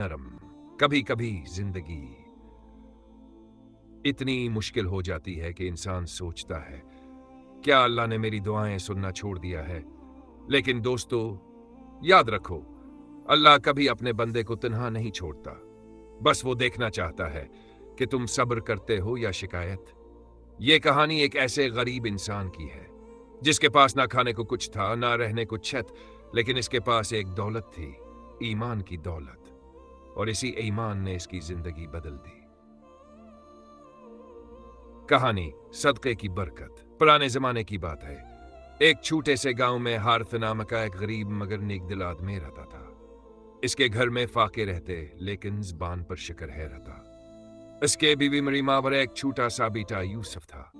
नरम। कभी कभी जिंदगी इतनी मुश्किल हो जाती है कि इंसान सोचता है, क्या अल्लाह ने मेरी दुआएं सुनना छोड़ दिया है? लेकिन दोस्तों, याद रखो, अल्लाह कभी अपने बंदे को तन्हा नहीं छोड़ता। बस वो देखना चाहता है कि तुम सब्र करते हो या शिकायत। ये कहानी एक ऐसे गरीब इंसान की है जिसके पास ना खाने को कुछ था, ना रहने को छत, लेकिन इसके पास एक दौलत थी, ईमान की दौलत। और इसी ईमान ने इसकी जिंदगी बदल दी। कहानी सदक़े की बरकत। पुराने जमाने की बात है। एक छोटे से गांव में हारिस नाम का एक गरीब मगर नेक दिल आदमी रहता था। इसके घर में फाके रहते, लेकिन ज़बान पर शिकर है रहता। इसके बीवी मरीमा और एक छोटा सा बेटा यूसुफ था।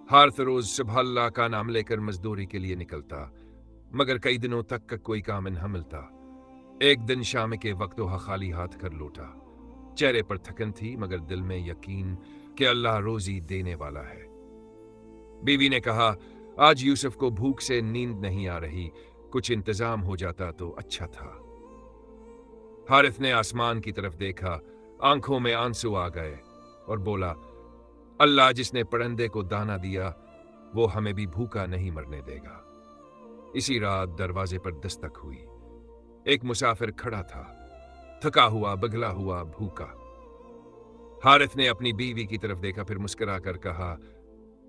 हारिस रोज सुबह अल्लाह का नाम लेकर मजदूरी के लिए निकलता, मगर कई दिनों तक का कोई काम न मिलता। एक दिन शाम के वक्त वह खाली हाथ कर लौटा। चेहरे पर थकन थी, मगर दिल में यकीन कि अल्लाह रोजी देने वाला है। बीवी ने कहा, आज यूसुफ को भूख से नींद नहीं आ रही, कुछ इंतजाम हो जाता तो अच्छा था। हारिस ने आसमान की तरफ देखा, आंखों में आंसू आ गए और बोला, अल्लाह जिसने परिंदे को दाना दिया, वो हमें भी भूखा नहीं मरने देगा। इसी रात दरवाजे पर दस्तक हुई। एक मुसाफिर खड़ा था, थका हुआ, बगला हुआ, भूखा। हारिस ने अपनी बीवी की तरफ देखा, फिर मुस्कुराकर कहा,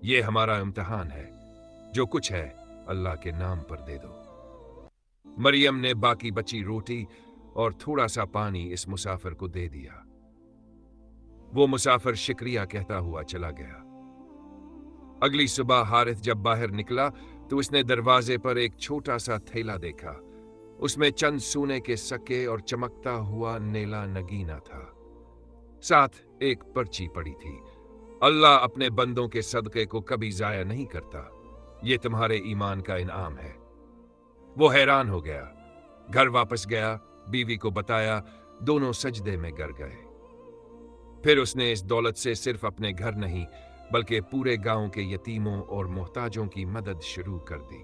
यह हमारा इम्तिहान है, जो कुछ है अल्लाह के नाम पर दे दो। मरियम ने बाकी बची रोटी और थोड़ा सा पानी इस मुसाफिर को दे दिया। वो मुसाफिर शुक्रिया कहता हुआ चला गया। अगली सुबह हारिस जब बाहर निकला तो उसने दरवाजे पर एक छोटा सा थैला देखा। उसमें चंद सोने के सिक्के और चमकता हुआ नीला नगीना था। साथ एक पर्ची पड़ी थी, अल्लाह अपने बंदों के सदके को कभी जाया नहीं करता, ये तुम्हारे ईमान का इनाम है। वो हैरान हो गया, घर वापस गया, बीवी को बताया, दोनों सजदे में गिर गए। फिर उसने इस दौलत से सिर्फ अपने घर नहीं, बल्कि पूरे गांव के यतीमों और मोहताजों की मदद शुरू कर दी।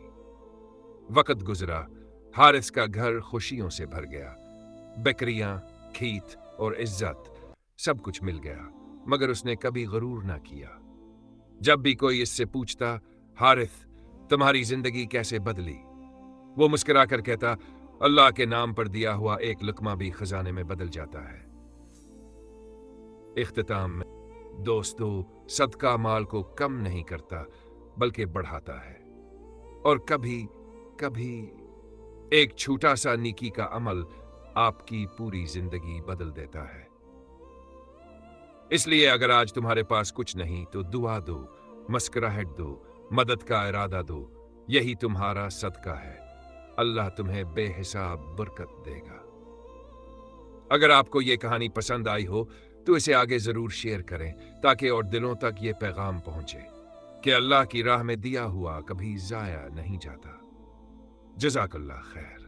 वक्त गुजरा, हारिस का घर खुशियों से भर गया। बकरियां, खेत और इज्जत, सब कुछ मिल गया, मगर उसने कभी गरूर ना किया। जब भी कोई इससे पूछता, हारिस तुम्हारी जिंदगी कैसे बदली, वो मुस्कुराकर कहता, अल्लाह के नाम पर दिया हुआ एक लुकमा भी खजाने में बदल जाता है। इख्तिताम में दोस्तों, सदका माल को कम नहीं करता, बल्कि बढ़ाता है। और कभी कभी एक छोटा सा नेकी का अमल आपकी पूरी जिंदगी बदल देता है। इसलिए अगर आज तुम्हारे पास कुछ नहीं तो दुआ दो, मुस्कुराहट दो, मदद का इरादा दो, यही तुम्हारा सदका है। अल्लाह तुम्हें बेहिसाब बरकत देगा। अगर आपको ये कहानी पसंद आई हो तो इसे आगे जरूर शेयर करें, ताकि और दिलों तक ये पैगाम पहुंचे कि अल्लाह की राह में दिया हुआ कभी जाया नहीं जाता। जज़ाकल्लाह खैर।